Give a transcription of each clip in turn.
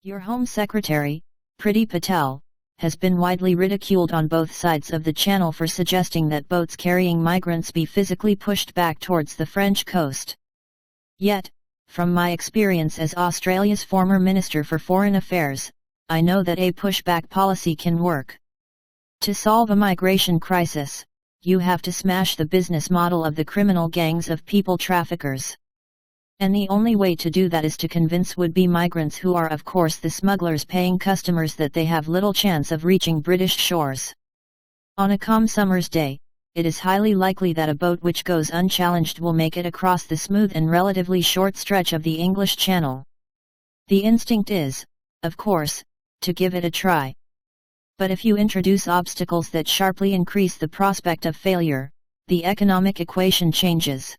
Your Home Secretary, Priti Patel, has been widely ridiculed on both sides of the channel for suggesting that boats carrying migrants be physically pushed back towards the French coast. Yet, from my experience as Australia's former Minister for Foreign Affairs, I know that a pushback policy can work. To solve a migration crisis, you have to smash the business model of the criminal gangs of people traffickers. And the only way to do that is to convince would-be migrants, who are of course the smugglers paying customers, that they have little chance of reaching British shores. On a calm summer's day, it is highly likely that a boat which goes unchallenged will make it across the smooth and relatively short stretch of the English Channel. The instinct is, of course, to give it a try. But if you introduce obstacles that sharply increase the prospect of failure, the economic equation changes.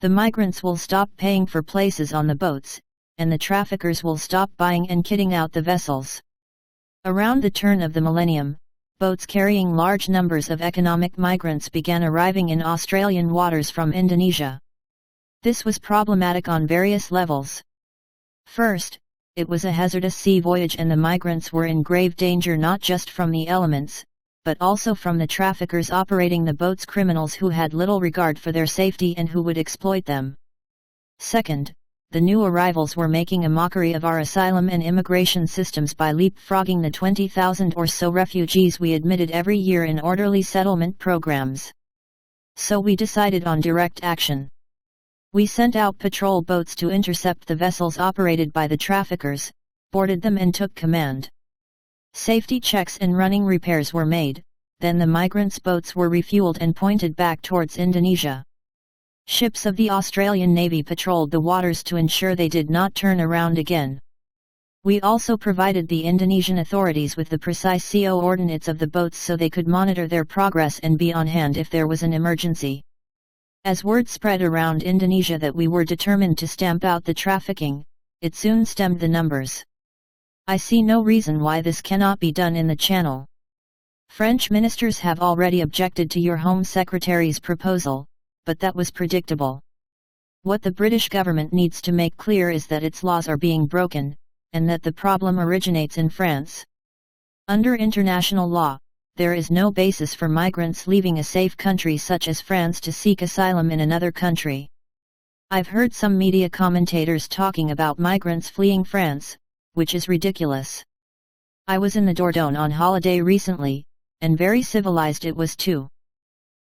The migrants will stop paying for places on the boats, and the traffickers will stop buying and kitting out the vessels. Around the turn of the millennium, boats carrying large numbers of economic migrants began arriving in Australian waters from Indonesia. This was problematic on various levels. First, it was a hazardous sea voyage, and the migrants were in grave danger not just from the elements, but also from the traffickers operating the boats, criminals who had little regard for their safety and who would exploit them. Second, the new arrivals were making a mockery of our asylum and immigration systems by leapfrogging the 20,000 or so refugees we admitted every year in orderly settlement programs. So we decided on direct action. We sent out patrol boats to intercept the vessels operated by the traffickers, boarded them and took command. Safety checks and running repairs were made, then the migrants' boats were refueled and pointed back towards Indonesia. Ships of the Australian Navy patrolled the waters to ensure they did not turn around again. We also provided the Indonesian authorities with the precise coordinates of the boats so they could monitor their progress and be on hand if there was an emergency. As word spread around Indonesia that we were determined to stamp out the trafficking, it soon stemmed the numbers. I see no reason why this cannot be done in the Channel. French ministers have already objected to your Home Secretary's proposal, but that was predictable. What the British government needs to make clear is that its laws are being broken, and that the problem originates in France. Under international law, there is no basis for migrants leaving a safe country such as France to seek asylum in another country. I've heard some media commentators talking about migrants fleeing France, which is ridiculous. I was in the Dordogne on holiday recently, and very civilized it was too.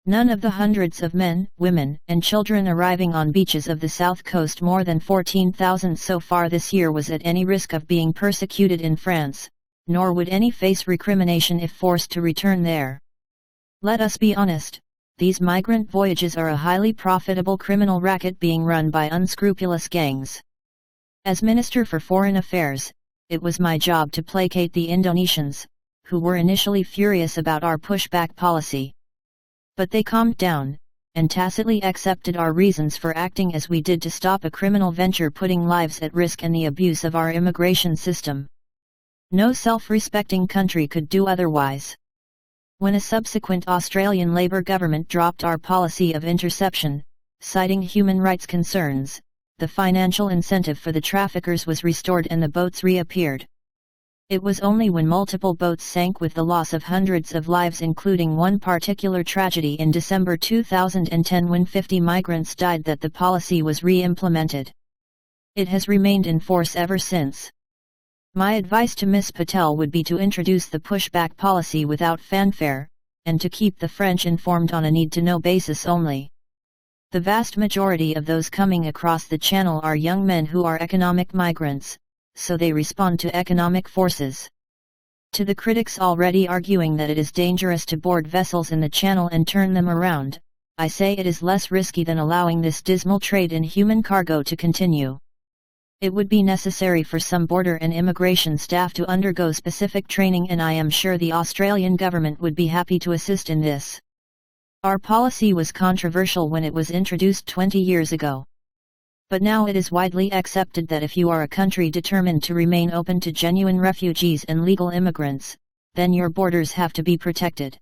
None of the hundreds of men, women, and children arriving on beaches of the south coast, more than 14,000 so far this year, was at any risk of being persecuted in France, nor would any face recrimination if forced to return there. Let us be honest, these migrant voyages are a highly profitable criminal racket being run by unscrupulous gangs. As Minister for Foreign Affairs, it was my job to placate the Indonesians, who were initially furious about our pushback policy. But they calmed down, and tacitly accepted our reasons for acting as we did to stop a criminal venture putting lives at risk and the abuse of our immigration system. No self-respecting country could do otherwise. When a subsequent Australian Labor government dropped our policy of interception, citing human rights concerns, the financial incentive for the traffickers was restored and the boats reappeared. It was only when multiple boats sank with the loss of hundreds of lives, including one particular tragedy in December 2010 when 50 migrants died, that the policy was re-implemented. It has remained in force ever since. My advice to Ms. Patel would be to introduce the pushback policy without fanfare, and to keep the French informed on a need-to-know basis only. The vast majority of those coming across the Channel are young men who are economic migrants, so they respond to economic forces. To the critics already arguing that it is dangerous to board vessels in the Channel and turn them around, I say it is less risky than allowing this dismal trade in human cargo to continue. It would be necessary for some border and immigration staff to undergo specific training, and I am sure the Australian government would be happy to assist in this. Our policy was controversial when it was introduced 20 years ago. But now it is widely accepted that if you are a country determined to remain open to genuine refugees and legal immigrants, then your borders have to be protected.